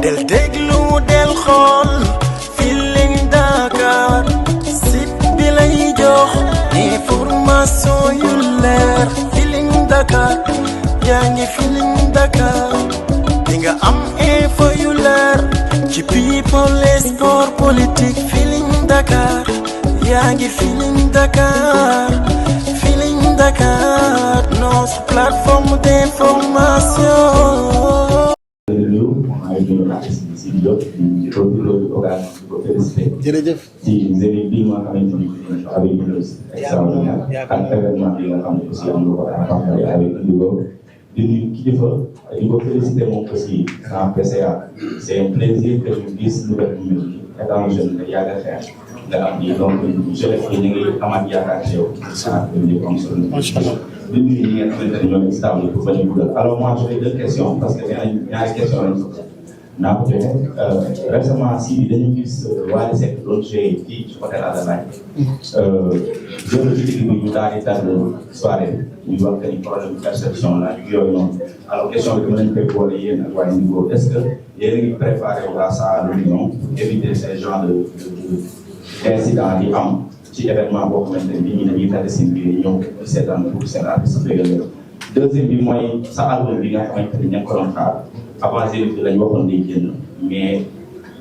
del déglu del xool Feeling Dakar site bi lay jox information yu leer Feeling Dakar yaa ngi Feeling Dakar di nga am info yu leer ci people et sport politique Feeling Dakar yaa ngi Feeling Dakar Feeling Dakar notre plateforme d'information. jërëjëf ci série bii nga xamante ni avec une extraordinaire ak événement bi nga xam ne aussi am na ko en partenariat avec Indigo di nuyu kilifa di ko féliciter moom aussi en PCA c'est un plaisir que ñu gis nouvelle commune bi étant jeune nga yàgg a xeex nga am nii donc jeunesse bi ñu ngi amaat yaakaar ci yow ah di am solo di nuyu ñi nga xamante ne ñoo ngi stable pour bañ a guddal alors moi j'ai deux questions parce que ñaari questions lañ naa ko joxe récemment si dañu gis Wally Seck doon joué fii ci hôtel Adelaide. jënd ci digg bi ñu daal di tànn soirée ñu wax que ni problème perception la yooyu noonu alors question bi dama leen koy boole yéen ak waa Indigo est-ce que yéen a ngi préparé wu à ça à l'union pour éviter ces genre d'incident yi am ci événement boo xamante ne bii ñu dañuy tànn seen biir ñëw seetaan pour seen artiste bégal deuxième bi mooy sa album bi nga xamante ne ña ko doon xaar. avant Zénith bi lañ waxoon day génn mais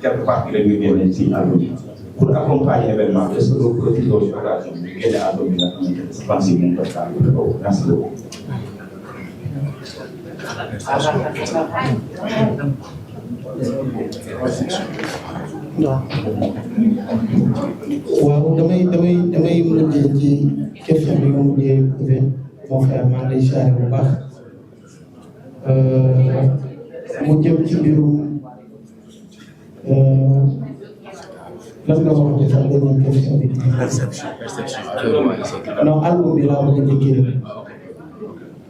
quelque part bi rek ñu génne ci album bi pour accompagner événement bi est-ce que doo profité ci occasion bi génne album bi nga xamante ne sa fan si mun ko xaar merci beaucoup. waaw damay mujjee ci question bi nga mujjee posé mon frère maa ngi lay siyaare bu baax mu jëm ci mbirum lan nga wax ci sax dernière question bi. non album bi laa bëgg a njëkkee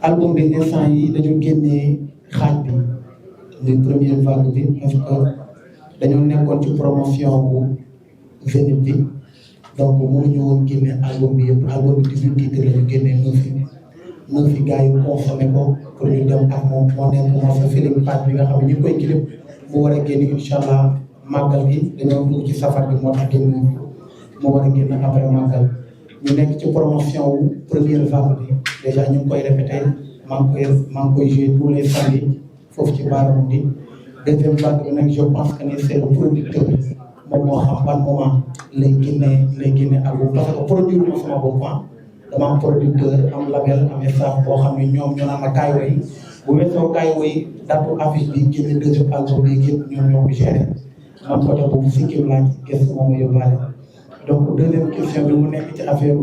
album bi instant yi dañu génnee xaaj bi muy première vague bi parce que dañoo nekkoon ci promotion bu Zénith bi donc mënuñu woon génne album bi yëpp album bi 18 titres la ñu génnee 9 yi gars yi consommé ko pour ñu dem ak moom moo nekk moo fa film part bi nga xam ne ñu ngi koy clip mu war a génn incha allah màggal gi dañoo dugg ci safar bi moo tax génn mu war a génn après màggal ñu nekk ci promotion wu première vague bi déjà ñu ngi koy répété maa ngi koy joué tous les samedis foofu ci baaramu di deuxième vague bi nag je pense que ni c'est le producteur moom moo xam ban moment lay génne album parce que produire ma sama bopp dama am producteur am label am staff boo xam ne ñoom ñoo naan ma kaay way bu weesoo kaay way datu affiche bi génne deuxième album bi yëpp ñoom ñoo ko géré man côté boobu si kii laaj gëstu moom la yóbbaale donc deuxième question bi mu nekk ci affaire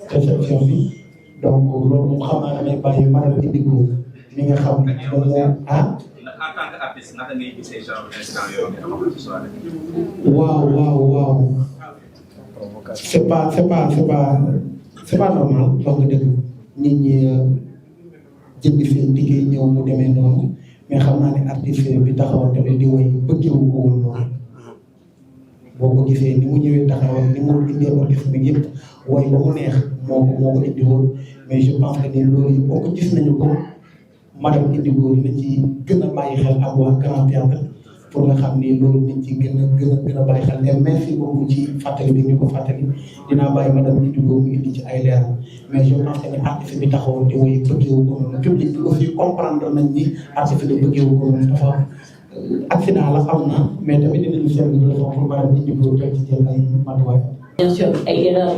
perception bi donc loolu mu xam naa damay bàyyi madame Indigo mi nga xam ne moom moo en tant qu'artiste naka ngay gisee genre instant yooyu nga xamante ne soirée. waaw c'est pas normal wax nga dëgg nit ñi jënd seen liggéey ñëw mu demee noonu mais xam naa ne artiste bi taxawal tamit di woy bëggewu ko woon noonu boo ko gisee ni mu ñëwee taxawal ni mu indee orchestre bi yëpp woy ba mu neex moo ko indi woon mais je pense que ni loolu yëpp boo ko gis nañu ko madame Indigo dina ci gën a bàyyi xel ak waa Grand Théâtre pour nga xam ni loolu nañ ci gën a bàyyi xel et merci beaucoup ci fàttali bi ñu ko fàttali dinaa bàyyi madame Indigo mu indi ci ay leer mais je pense que ni artiste bi taxawoon di woy bëggeewu ko noonu public bi aussi comprendre nañ ni artiste bi bëggeewu ko noonu dafa accident la am na mais tamit dinañu servir de leçon pour madame Indigo teg ci jël ay matuwaay. Bien sûr ay erreur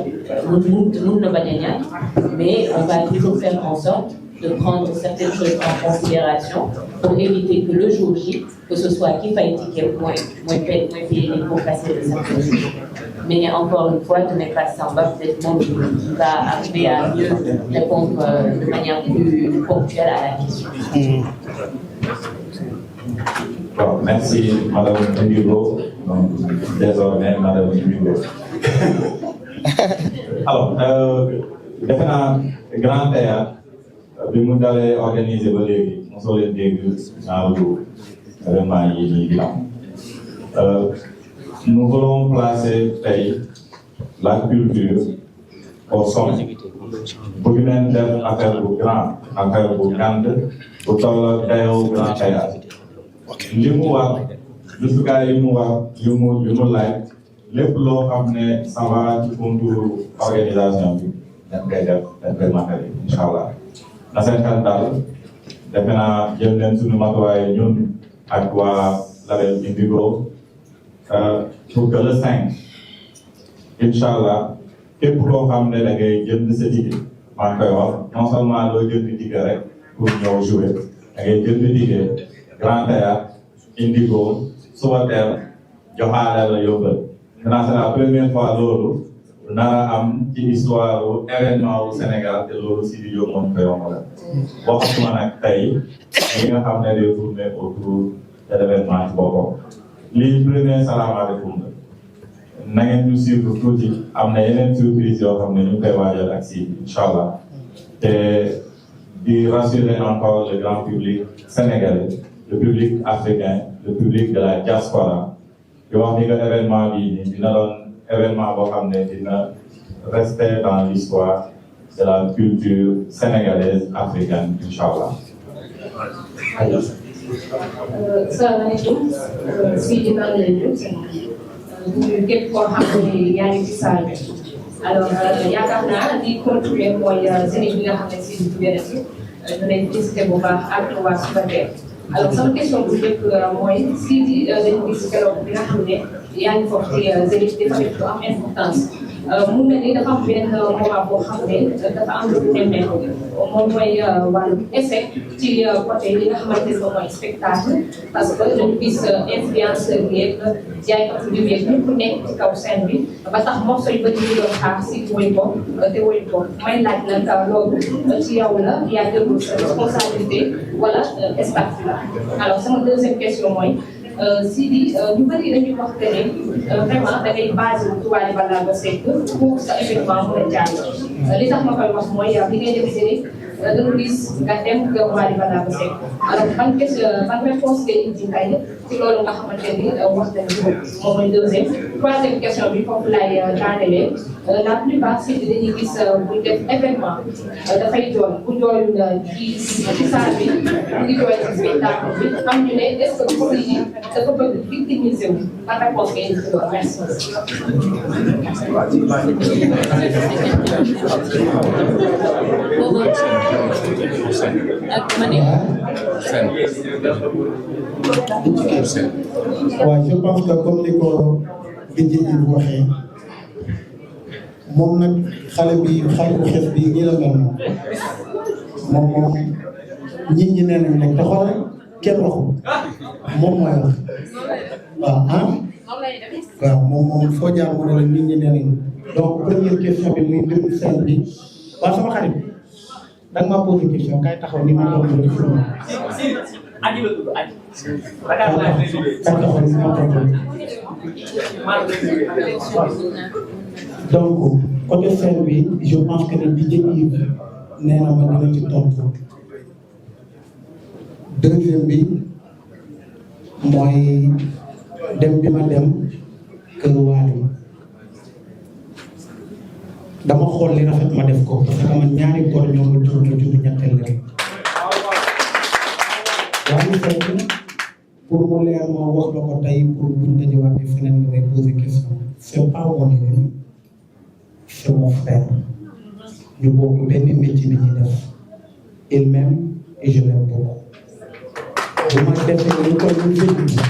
mun na bañ a ñàkk mais on va toujours faire en sorte de prendre certaines choses en considération pour éviter que le jour J, que ce soit qui faille ticket moins payer pour passer de certaines choses. Mais encore une fois, ce n'est pas Samba, peut-être monde qui va arriver à mieux répondre de manière plus ponctuelle à la question. Bon, merci Madame Indigo. Donc, désormais Madame Indigo. Alors, defe naa Grand Théâtre bi mu dalee organiser ba léegi mosoo leen dégg genre vraiment yi nii di am nous voulons placer tey la culture au sommet bëgg nañ def affaire bu grand affaire bu grande bu toll dayoo Grand Théâtre li mu war jumtukaay yi mu war yu mu laaj lépp loo xam ne ça va ci contour organisation bi dañ koy def dañ koy matale incha allah na seen xel daal defe naa jël leen suñu matuwaay ñun ak waa label Indigo pour que le 5 incha allah képp koo xam ne da ngay jënd sa ticket maa ngi koy wax non seulement loo jënd ticket rek pour ñëw jouer da ngay jënd ticket Grand Théâtre Indigo Subatel joxaale la yóbbal. maintenant c'est la première fois loolu nara am ci histoire événement wu Sénégal te loolu Sidy Diop moom koy yombal waxatuma nag tey li nga xam ne day tourner autour de l'événement ci boppam lii premier salaamaaleykum la na ngeen ñu suivre tuuti am na yeneen surprise yoo xam ne ñu ngi koy waajal ak Sidy incha allah te di rassurer encore le grand public sénégalais le public africain le public de la diaspora di wax ni que événement bi nii dina doon événement boo xam ne dina rester dans l'histoire de la culture sénégalaise africaine incha allah. salaamaaleykum Sidy maa ngi lay nuyu képp koo xam ne yaa ngi ci salle bi alors yaakaar naa di contribuer mooy Zénith bi nga xam ne Sidy tuddee na ci ñu lay félicité bu baax ak waa Subatel. alors sama question bu njëkk mooy Sidy dañu gis keroog bi nga xam ne yaa ngi foofu ci Zénith dafa def lu am importance mu mel ni dafa am benn moment boo xam ne dafa am lu nemmeeku moom mooy wàllu échec ci côté li nga xamante ne moom mooy spectacle parce que dañu gis influenceur bi yeeg jaaykatu bi yeeg ñëpp nekk ci kaw scène bi ba tax morceau yu bëri ñu doon xaar Sidy woy ko te woy ko may laaj nag loolu ci yow la yaa jëlul sa responsabilité wala staff bi la alors sama deuxième question mooy Sidy ñu bëri dañuy wax que ne vraiment da ngay basé wu ci Wally Ballago Seck pour sa événement mën a jàll li tax ma koy wax mooy bi ngay def Zénith dañu gis nga dem kër Wally Ballago Seck alors ban réponse ngay indi kay ci loolu nga xamante ni wax nañu ko moom mooy deuxième troisième question bi foofu laay daanelee la plupart Sidy dañuy gis buy def événement dafay jooy bu jooyul ci salle bi mu ngi jooy ci spectacle bi am ñu ne est-ce que du Sidy dafa bëgg victimiser wu ban réponse ngay indi ci loolu merci. waaw je pense que comme ni ko Bidji Ibu waxee moom nag xale bu xees bi ñi la mel moom nit ñi nee nañ nag te xoolal kenn waxul moom mooy wax waaw waaw moom foo jaar mu ne la nit ñi nee nañ donc première question bi muy mbirum scène bi waaw sama xarit da nga maa posé question kay taxaw ni ma tontu la ci aji la tudd aji. donc côté scène bi je pense que ne Bidji Ibu nee na ma dina ci tontu deuxième bi mooy dem bi ma dem kër Wally dama xool li rafet ma def ko parce que man ñaari góor ñoo ma jur ñetteel rek Wally Seck pour mu leer ma wax la ko tey pour buñ dajewaatee feneen nga may poser question c'est pas mon ennemi c'est mon frère ñu bokk benn métier bi ñuy def il m'aime et je l'aime beaucoup bu ma defee lu koy ñu jënd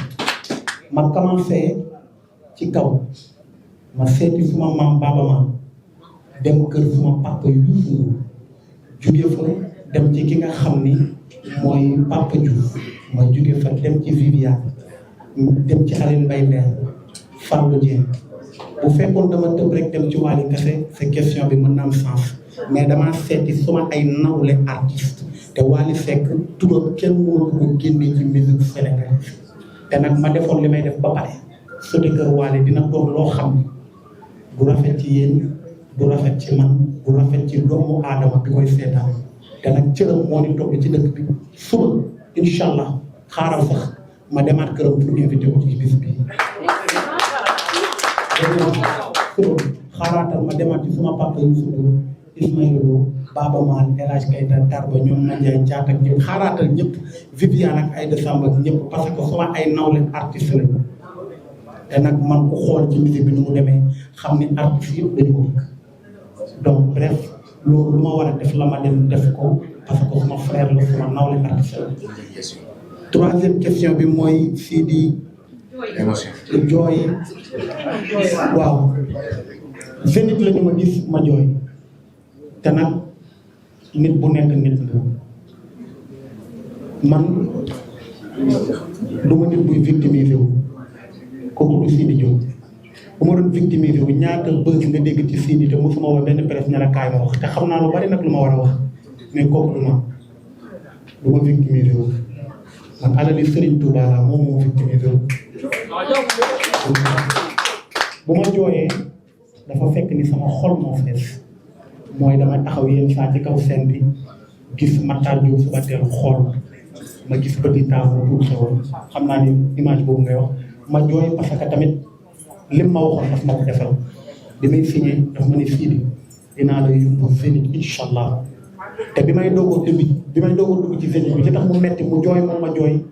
ma commencé ci kaw ma seeti suma maam Baba Ma dem kër suma papa Youssou jóge fa dem ci ki nga xam ni mooy Papa Diouf ma jóge fa dem ci Viviane dem ci Aline Mbaye Nder Fallou Dieng bu fekkoon dama tëb rek dem ci Wally kese sa question bi mën na am sens mais dama seeti suma ay nawle artiste te Wally Seck turam kenn mënu ko génne ci musique sénégalaise te nag ma defoon li may def ba pare sote kër Wally dina doon loo xam ni bu rafet ci yéen bu rafet ci man bu rafet ci doomu aadama bi koy seetaan te nag cëram moo di toog ci dëkk bi suba incha allah xaaral sax ma demaat këram pour invité ko ci bis bi suba xaaraatal ma demaat ci suma papa Youssou Ndour Ismaïla Lo Baba Maal El Hadj Keita Tarba ñoom Mandiaye Thiat ak ñëpp xaaraatal ñëpp Viviane ak Aïda Samb ak ñëpp parce que sama ay nawle artiste lañu te nag man ku xool ci musique bi nu mu demee xam ni artiste yëpp dañu ko bëgg donc bref loolu lu ma war a def la ma dem def ko parce que sama frère la sama nawle artiste la. Troisième question bi mooy Sidi jooy waaw Zénith la ñu ma gis ma jooy te nag nit bu nekk nit la man du ma nit buy victimiser wu kooku du Sidi Diop bu ma doon victimiser wu ñaata bës nga dégg ci Sidi te mosuma woo benn presse ña la kaay ma wax te xam naa lu bari nag lu ma war a wax mais kooku du ma victimiser wu man alali Serigne Touba la moom moo victimiser wu bu ma jooyee dafa fekk ni sama xol moo fees mooy damay taxaw yenn saa ci kaw scène bi gis Matar Diop suba teel xool ma gis petit taawu pour xewoon xam naa ni image boobu ngay wax ma jooy parce que tamit lim ma waxoon daf ma ko defal bi may signé daf ma ne Sidi dinaa la yóbbu Zénith incha allah te bi may doog a dugg ci Zénith bi ci tax mu metti mu jooy moom ma jooy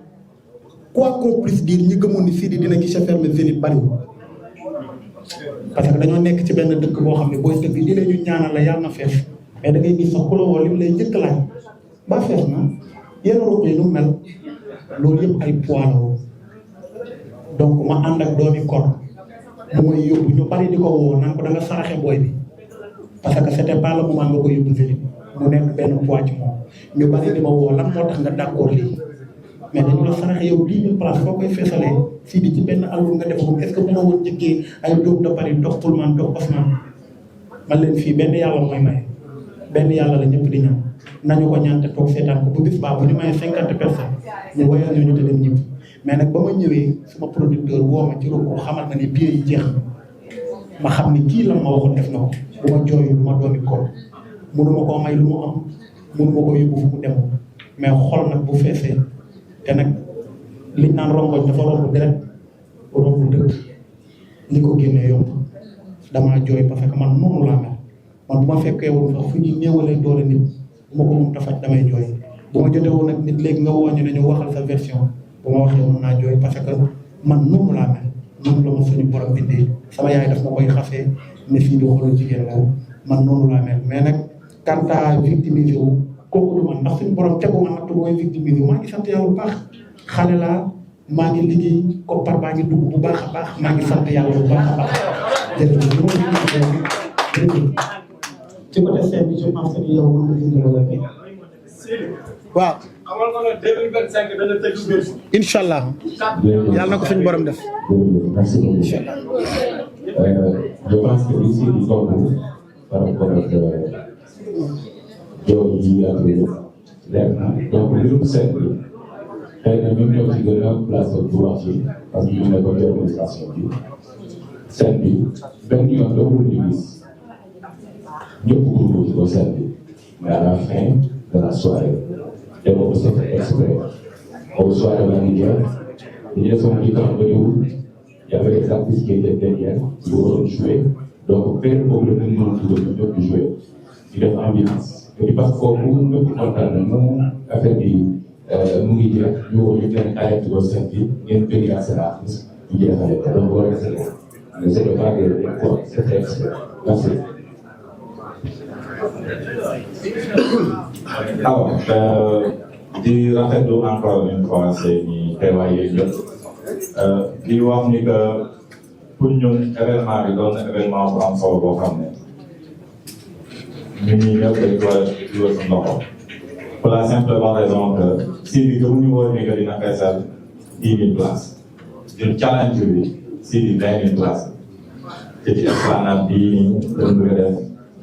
quoi qu'on puisse dire ñi gëmoon ni Sidi dina guichet fermé Zénith bariwul parce que dañoo nekk ci benn dëkk boo xam ne booy dëkk li la ñu ñaanal la yàlla na fees mais da ngay gis sax ku la woo lim lay njëkk laaj ba fees na yenn ruq yi nu mel loolu yëpp ay poids la woon donc ma ànd ak doomi kor mooy yóbbu ñu bari di ko woo naan ko da nga saraxe booy bi parce que c'était pas le moment nga ko yóbbu Zénith mu nekk benn poids ci moom ñu bari di ma woo lan moo tax nga d'accord lii mais dañu la saraxe yow 10 000 places foo koy feesalee fii di ci benn album nga def ko est-ce que mënoo woon njëkkee ay Diop de Paris dox Pullman dox Osman man leen fii benn yàlla mooy maye benn yàlla la ñëpp di ñaan nañu ko ñaan te toog seetaan ko bu bis baa bu ñu mayee 50 personnes ñu woyal ñu te dem ñibbi mais nag ba ma ñëwee sama producteur woo ma ci ko xamal na ni biir yi jeex na ma xam ni kii la ma waxoon def na ko bu ma jooyu du ma doomi ko mënu ma koo may lu mu am mënu ma ko yóbbu fu mu demoon mais xol nag bu feesee te nag liñ naan rongoñ dafa romb deret romb dëkk li ko génnee yomb damaa jooy parce que man noonu laa mel man bu ma fekkee woon sax fu ñuy néewalee doole nit bu ma ko mun ta faj damay jooy bu ma jotee woon ak nit léegi nga woo ñu ne ñu waxal sa version bu ma waxee mun naa jooy parce que man noonu laa mel noonu la ma suñu borom bindee sama yaay daf ma koy xasee ne fii di xoolal jigéen la man noonu laa mel mais nag quant à victimiser wu kooku du man ndax suñu borom tegu ma natt mooy victimiser wu maa ngi sant yàlla bu baax xale laa maa ngi liggéey koppar baa ngi dugg bu baax a baax maa ngi sant yàlla bu baax a baax jërëjëf ci côté scène bi je pense que yow mën nga indi wala fi waaw amal ko 2025 dana tëgg biir incha allah yàlla na ko suñu borom def merci beaucoup incha allah je pense que ici di tontu par rapport ak jooy yi ak leer na donc mbirum scène bi xëy na ñun ñoo ci gën a place bu wax ci parce que ñu nekkoon ci organisation bi scène bi benn yoon la wul ñu gis ñëpp groupe ci ko scène bi mais à la fin de la soirée dama ko fait exprès au soir de la rivière ñu defoon du temps ba ñëwul y avait des artistes qui étaient derrière yu waroon jouer donc benn boobu la ñu mën a dugal ñu ñëpp di jouer ñu def ambiance et parce que foofu ñëpp kontaan na mu affaire bi mu ngi jeex ñu woo ñu leen arrêté ko scène bi ngeen bëgg ak seen artiste ñu jeexale ko donc boo resté mais c'est pas des quoi c'est exprès merci. Alors, di rafetlu encore une fois seeni teewaay yeeg yëpp di wax ni que pour ñun événement bi doon événement bu am solo boo xam ne ñun ñii ñëpp dañ koy dugal sa loxo pour la simple raison que si bi gëmuñu woon ni que dina feesal 10 000 places ñun challenge bi si di 20 000 places te ci esplanade bii nii dañ bëgg a def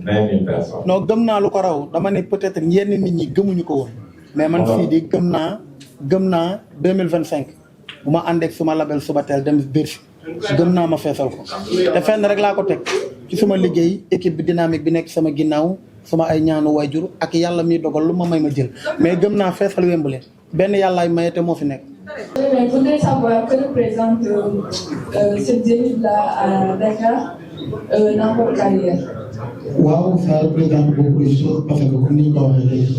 20 000 personnes. non gëm naa lu ko raw dama ne peut-être yenn nit ñi gëmuñu ko woon mais man fii di gëm naa 2025 bu ma àndeek suma label Subatel dem Bercy gëm naa ma feesal ko te fenn rek laa ko teg ci suma liggéey équipe bi dynamique bi nekk sama ginnaaw sama ay ñaanu waajur ak yàlla miy dogal lu ma may ma jël mais gëm naa feesal Wembley benn yàllaay maye te moo fi nekk. Je voudrais savoir que représente cette Zénith-là à Dakar dans votre carrière. waaw ça représente beaucoup de choses parce que comme ni ñu ko waxee léegi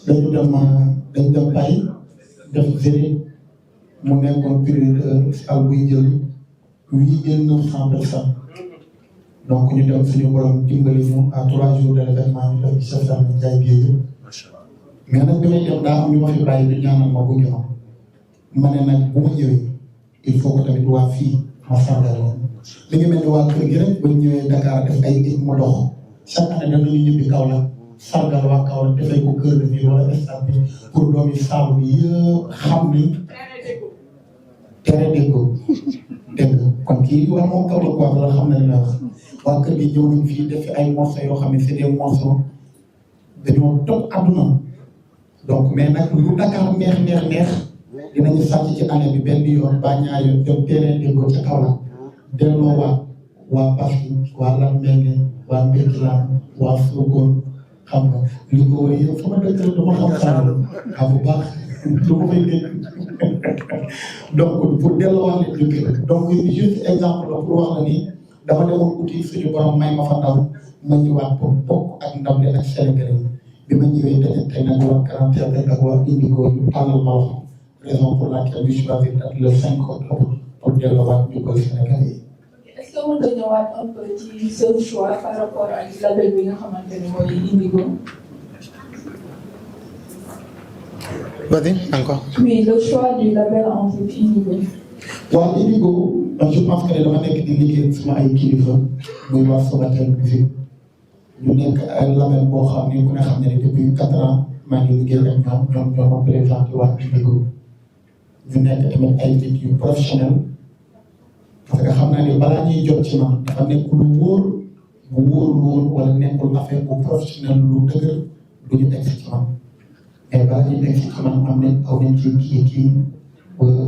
dañu dem Paris def Zénith mu nekkoon période salle buy jël 8 900 personnes donc ñu dem suñu borom dimbali ñu à 3 jours de l'événement ñu def chef d'armée jaay biir yëpp mais nag bi may dem daa am ñu ma fi bàyyi di ñaanal ma bu ñëw ma ne nag bu ma ñëwee il faut que tamit waa fii ma sargal li ngi mel ni waa kër gi rek ba ñu ñëwee Dakar def ay nit mu dox chaque année danañu ñibbi Kaolack sargal waa Kaolack dafay ko kër de ville wala stade bi pour doomi Saalum bi yëpp xam ni tere déggoo dégg nga kon kii waa moom Kaolack waa la xam nañ la wax waa kër gi ñëw nañ fii def ay morceaux yoo xam ne c'est des morceaux dañoo topp àdduna donc mais nag lu Dakar neex dinañu sàcc ci année bi benn yoon ba ñaar yoon dem terrain déggoo ca Kaolack delloo waa Passy waa Lambaréné waa Mbirkilaan waa Sokone xam nga li ko wër yëpp sama dëkk la dama xam Saalum xam bu baax du ma fay dégg donc pour delloowaat leen jóge donc juste exemple la pour wax la ni dama demoon uti suñu borom may ma fa ndaw ma ñëwaat pour bokk ak ndam li ak Sénégalais yi bi ma ñëwee dajante nag waa 41 ak waa Indigo ñu tàllal ma wax raison pour laquelle ñu choisir date le 5 octobre pour delloowaat ñu koy Sénégalais yi. est-ce que mën nga ñëwaat un peu ci ce choix par rapport ak label bi nga xamante ni mooy Indigo. Vas-y, encore. Oui, le choix du label entre Indigo. waaw Indigo je pense que dama nekk di liggéey sama ay kilifa muy waa Sobatel musique ñu nekk ay label boo xam ne ku ne xam ne depuis 4 ans maa ngi liggéey ak ñoom ñoo ma présenté waa Indigo ñu nekk tamit ay nit yu professionnel parce que xam naa ne balaa ñuy jot ci man dafa nekk lu wóor bu wóorul woon wala nekkul affaire bu professionnel lu dëgër du ñu egg ci man mais balaa ñuy egg ci man am nañ aw nañ ci kii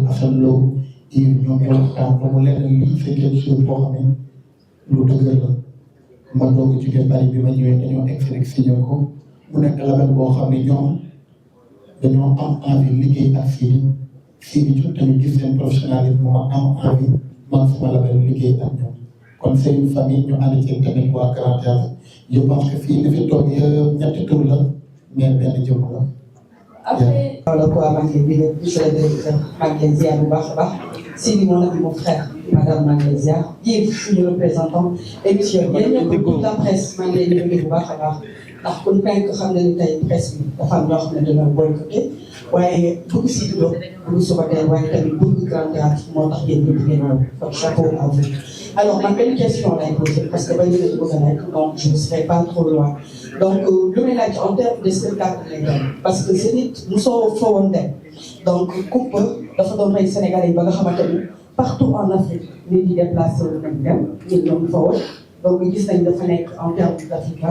Assane Lo ñoom ñoo waxtaan ba mu lenn lii c'est quelque chose boo xam ne lu dëgër la ma doog a jógee Paris bi ma ñëwee dañoo egg rek signé ko mu nekk label boo xam ne ñoom dañoo am envie liggéey ak Sidi Diop tamit gis seen professionnalisme ma am envie man sama label liggéey ak ñoom kon c'est une famille ñu ànd ci tamit waa Grand Théâtre je pense que fii li fi toog yëpp ñetti tur la mais benn jëm la. Après. Voilà quoi, monsieur le directeur, Magnésia, bu baax a baax. Sidi mon ami, mon frère, madame Magnésia, Yves, suñu représentant, et monsieur, yéen ñëpp toute la presse, maa ngi leen di nuyu bu baax a baax. ndax ku nekk xam na ni tey presse bi dafa am ñoo xam ne dañoo boycotté waaye bëgg Sidi Diop bëgg Sobatel waaye tamit bëgg Grand Théâtre moo tax yéen ñëpp ngeen ñëw kon chapeau à vous. Alors man benn question lay poser parce que ba ñu leen bëgg a nekk donc je ne serai pas trop loin donc lu may laaj en terme de spectacle lay dem parce que Zénith mosoo fa woon dem donc Kumpa dafa doon rey Sénégalais yi ba nga xamante ni partout en Afrique nit ñi déplacé wu nañ dem ñun ñoo fa woon donc gis nañ dafa nekk en terme d'Afrique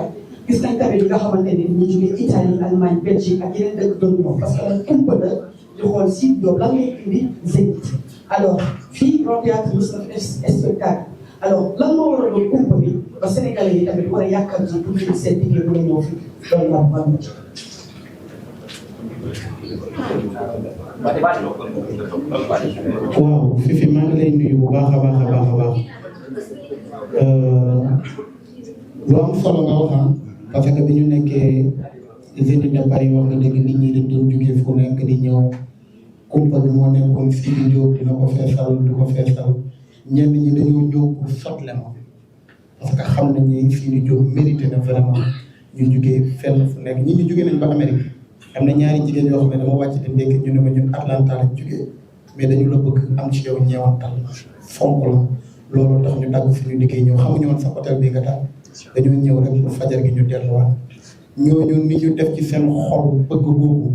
gis nañ tamit li nga xamante ni ñu jógee Italie Allemagne Belgique ak yeneen dëkk doon ñëw parce que nag Kumpa la di xool Sidi Diop lan lay indi Zénith alors fii Grand Théâtre mos na def spectacle alors lan moo war a doon Kumpa bi ba Sénégalais yi tamit war a yàkkal ci pour ñu seen liggéey bu la ñëw fii loolu la am waaw Fifi maa ngi lay nuyu bu baax a baax a baax a baax lu am solo nga wax parce que bi ñu nekkee Zénith de Paris wax nga dëgg nit ñi dañ doon jógee fu nekk di ñëw Kumpa bi moo nekkoon Sidi Diop dina ko feesal du ko feesal ñenn ñi dañoo ñëw pour sotle ma parce que xam nañ ne Sidi Diop mérité na vraiment ñu jógee fenn fu nekk ñi ñu jógee nañ ba Amérique am na ñaari jigéen yoo xam ne dama wàcc di ndékki ñu ne ma ñun Atlanta lañ jógee mais dañu la bëgg am ci yow ñeewantal fonk la loolu tax ñu dagg suñu liggéey ñëw xamuñu woon sa hôtel bi nga daal dañoo ñëw rek pour fajar gi ñu delluwaat ñooñu ni ñu def ci seen xol bëgg googu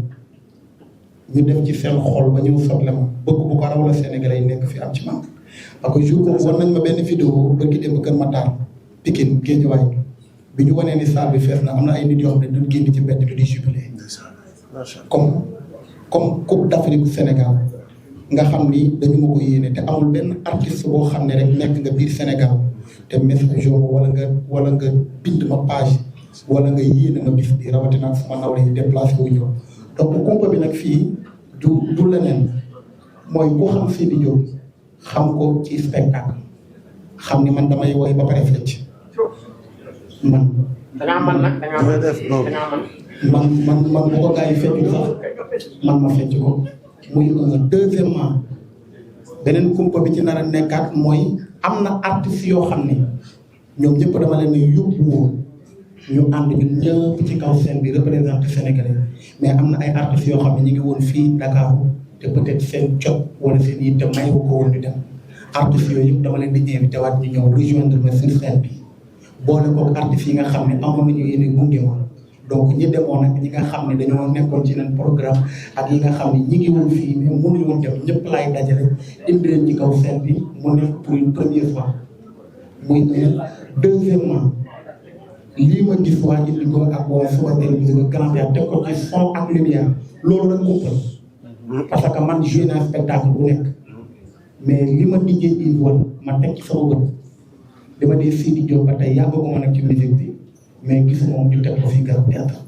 ñu def ci seen xol ba ñëw sotle ma bëgg bu ko raw la Sénégalais yi nekk fi am ci man parce que jour boobu war nañ ma benn vidéo bëgg dem Kër Matar Pikine Guédiawaye bi ñu wanee ni salle bi fees na am na ay nit yoo xam ne duñ génn ci mbedd bi di jubilé comme Coupe d'Afrique du Sénégal nga xam ni dañu ma ko yéene te amul benn artiste boo xam ne rek nekk nga biir Sénégal te message wala nga bind ma page wala nga yéene ma bis bi rawatina ak sama nawle yi déplacé wu ñëw donc Kumpa bi nag fii du leneen mooy koo xam Sidi Diop xam ko ci spectacle xam ni man damay woy ba pare fecc man. da ngaa mën nag da ngaa mën da ngaa mën. man bu ko gars yi fecc sax man ma fecc ko muy deuxièmement beneen kumpa bi ci nar a nekkaat mooy am na artistes yoo xam ne ñoom ñëpp dama leen ne yóbbu woon ñu ànd ñun ñëpp ci kaw scène bi représenté Sénégalais mais am na ay artistes yoo xam ne ñu ngi woon fii Dakar te peut-être seen jot wala seen yitte may ko woon ñu dem artistes yooyu yëpp dama leen di invité waat ñu ñëw rejoindre ma sur scène bi boole koog artistes yi nga xam ne amoon nañu yéene gunge woon donc ñi demoon ak ñi nga xam ne dañoo nekkoon ci leen programme ak yi nga xam ne ñi ngi woon fii mais mënuñu woon dem ñëpp laay dajale indi leen ci kaw scène bi mu nekk pour une première fois muy deuxièmement lii ma gis waa indi ko ak waa suba télévision grand théâtre teg ko ci son ak lumière loolu rek ëppal parce que man joué naa spectacle bu nekk mais li ma liggéey Yves Wane ma teg ci sama bët dama dee Sidi Diop ba tey yàgg ko ma nag ci musique bi mais gis moom ñu teg ko fii grand théâtre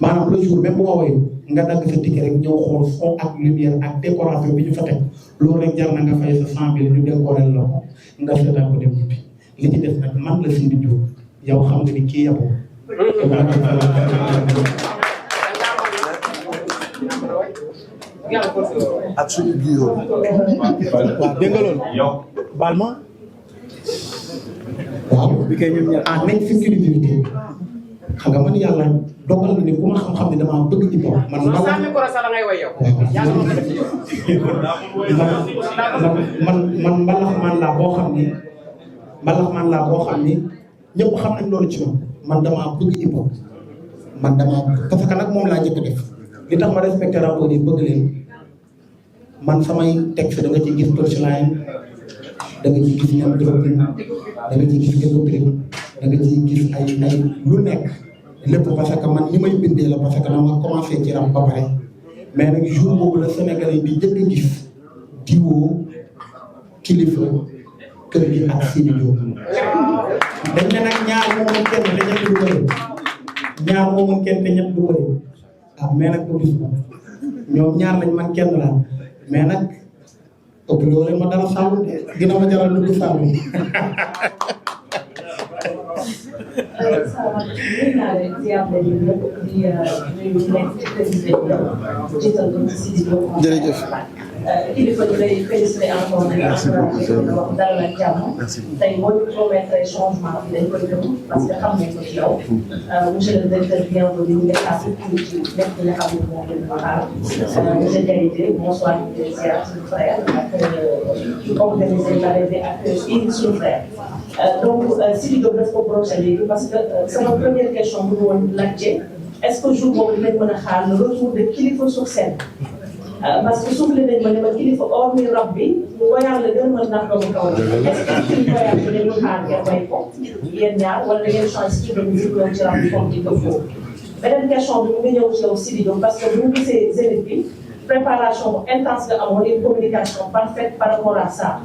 maanaam le jour même bu ma woy nga dagg sa ticket rek ñëw xool son ak lumière ak décoration bi ñu fa teg loolu rek jar na nga fay sa 100 000 ñu décorer la ko nga seetaan ko dem ñibbi li ci def nag man la Sidi Diop yow xam nga ni kii yaboo ak suñu bureau. waaw dégg nga loolu yow baal ma waaw bi kay ñun ñaar en exclusivité xam nga man yàlla dogal na ni ku ma xam-xam ne damaa bëgg ci bopp man soo sànni ko sax da ngay woy yow. yàlla moo ko def ci yow. man mbalax man laa boo xam ni mbalax man laa boo xam ni ñëpp xam nañ loolu ci man damaa bëgg hip hop man damaa parce que nag moom laa njëkk def li tax ma respecté rapport yi bëgg leen man samay texte da nga ci gis punchline da nga ci gis ñoom dropping da nga ci gis képp da nga ci gis ay lu nekk lépp parce que man ñi may bindee la parce que dama commencé ci rap ba pare mais nag jour boobu la Sénégalais bi njëkk a gis diwoo kilifa kër gi ak Sidi Diop dañ ne nag ñaar moo mën kenn te ñett du bëri ñaar moo mën kenn te ñett du bëri ah mais nag bu gis ba ñoom ñaar lañ man kenn la mais nag ëpp loolu ma dara Saalum dina ma jaral lu dul Saalum. jërëjëf. kilifa ñu lay félicité encore nag wax dalal ak jàmm tey boo ñu promettre changement bi dañ koy gëm parce que xam nañ ko ci yow monsieur le directeur bienvenue ñu ngi xaar surtout ci lépp li nga xam ne moom lañ xaar monsieur Diaité bonsoir ñu ngi ziar suñu frère ak organiser l'arrivée ak Yves suñu frère donc Sidi Diop daf ko projet léegi parce que sama première question bu ñu woon laajte est-ce que jour boobu dinañ mën a xaar le retour de kilifa sur scène parce que suuf nañ ma ne ma kilifa hormis rab bi voyage la gën a mën ndax doomu kaw la est-ce que suñu voyage bi dañu xaar ngeen bay ko yéen ñaar wala da ngeen changé ci doon ñu ci rab bi comme ci ko foofu beneen question bi mu ngi ñëw ci yow Sidi Diop parce que bu ñu gisee Zénith bi préparation bu intense nga amoon une communication parfaite par rapport à ça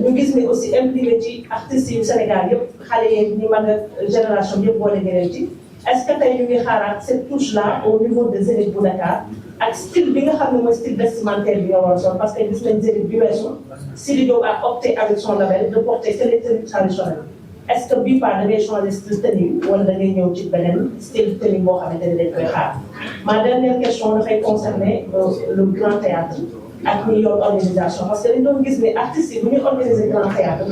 ñu gis ne aussi impliqué ci artistes yu Sénégal yëpp xale yi ñi mag a génération yëpp boole ngeen ci est-ce que tey ñu ngi xaaraat cette touche là au niveau de Zénith bu Dakar ak style bi nga xam ne mooy style vestimentaire bi nga war a sol parce que gis nañ Zénith bi weesu Sidi Diop a opté avec son label de porter que les tenues traditionnelles est-ce que bii pas da ngay changer style tenue wala da ngay ñëw ci beneen style tenue boo xamante ne dañ koy xaar ma dernière question dafay concerner le grand théâtre ak ñi yor organisation parce que dañ doon gis ne artistes yi bu ñuy organiser grand théâtre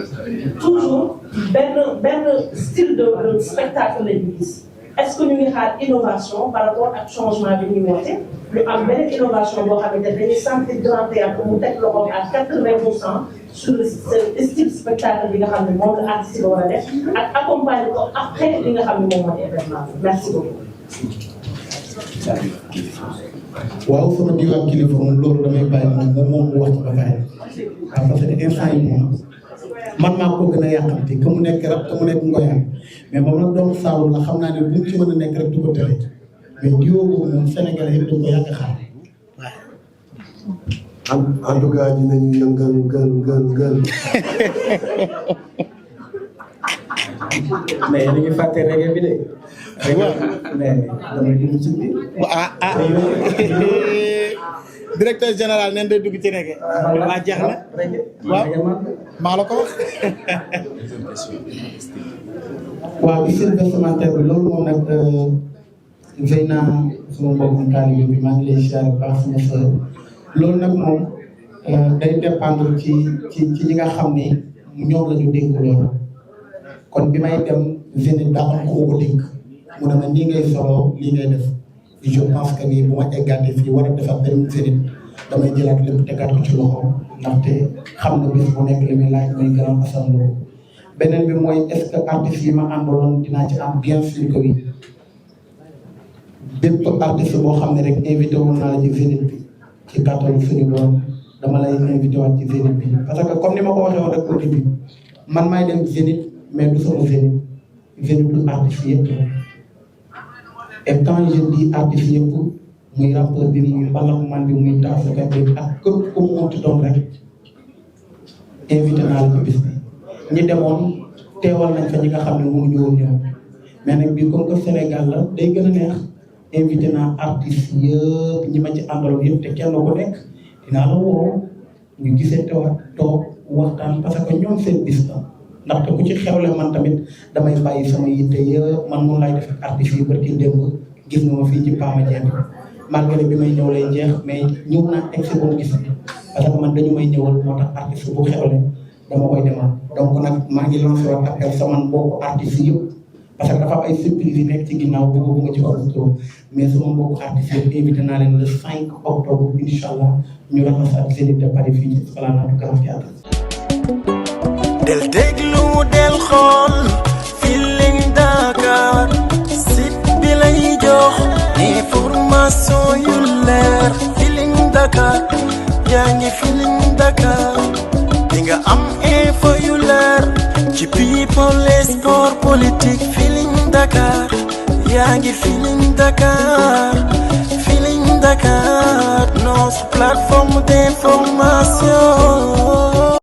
toujours benn style de spectacle la ñu gis est-ce que ñu ngi xaar innovation par rapport ak changement bi ñuy woote ñu am beneen innovation boo xamante ne dañuy sentir grand théâtre mu teg loxoom à 80% sur le style spectacle bi nga xam ne moom la artiste ba war a def ak accompagner ko après li nga xam ne moom mooy événement merci beaucoup. waaw sama diwaan kilifa moom loolu damay bàyyi moom mu wax ci ba pare waaw parce que instant yi moom man maa ko gën a yàqamti que mu nekk rab que mu nekk ngoyaan mais moom nag doomu Saalum la xam naa ne bu mu ci mën a nekk rek du ko tere mais diwo boobu moom Sénégal yëpp du ko yàgg xaar waaw. en tout cas dinañu yëngal ngël. mais ñu ngi fàtte reggae bi de. mais damay dugg ci biir. directeur général neen day dugg ci reggae waa jeex na waaw maa la ko wax waaw bi seen vestimentaire bi loolu moom nag Zeyna sama mbokku taalibe bi maa ngi lay ziar bu baax sama sœur loolu nag moom day dépendre ci ñi nga xam ne ñoom la ñu dénk loolu kon bi may dem Zénith daa am ko dénk mu ne ma nii ngay solo lii ngay def je pense que nii bu ma eggaatee fii war a defar benn Zénith damay jëlaat lépp tegaat ko ci loxo ndaxte xam na bés bu nekk li muy laaj muy grand assemblée beneen bi mooy est-ce que artistes yi ma àndaloon dinaa ci am bien sûr que oui bépp artiste boo xam ne rek invité woon naa la ci Zénith bi ci kàttanu suñu borom dama lay invité waat ci Zénith bi parce que comme ni ma ko waxee woon rek au début man maay dem Zénith mais du sama Zénith Zénith du artiste yëpp et quand je dis artiste yëpp muy rappeur bi muy mbalaxman bi muy taasukat bi ak képp ku mu munti doon rek invité naa la ci bis bi ñi demoon teewal nañ fa ñi nga xam ne mënuñu woon ñëw mais nag bii comme que Sénégal la day gën a neex invité naa artistes yëpp ñi ma ci àndaloon yëpp te kenn ku nekk dinaa la woo ñu gisee teewaat toog waxtaan parce que ñoom seen bis la ndaxte ku ci xewle man tamit damay bàyyi sama yitte yëpp man mun laay def ak artistes yi barki démb gis nga ma fii ci Pama Dieng malgré bi may ñëw lay jeex mais ñëw naa egg si ba mu gis parce que man dañu may ñëwal moo tax artiste bu xewle dama koy demal donc nag maa ngi lancé waat appel sama mbokku artistes yëpp parce que dafa am ay surprise yi nekk ci ginnaaw bëgg nga ci ko mais sama mbokku artistes yëpp invité naa leen le 5 octobre incha allah ñu raxasaat Zénith de Paris fii ci Esplanade du Grand Théâtre. del déglu del xool Feeling Dakar site bi lay jox information yu leer Feeling Dakar yaa ngi Feeling Dakar di nga am info yu leer ci people et sport politique Feeling Dakar yaa ngi Feeling Dakar notre plateforme d'information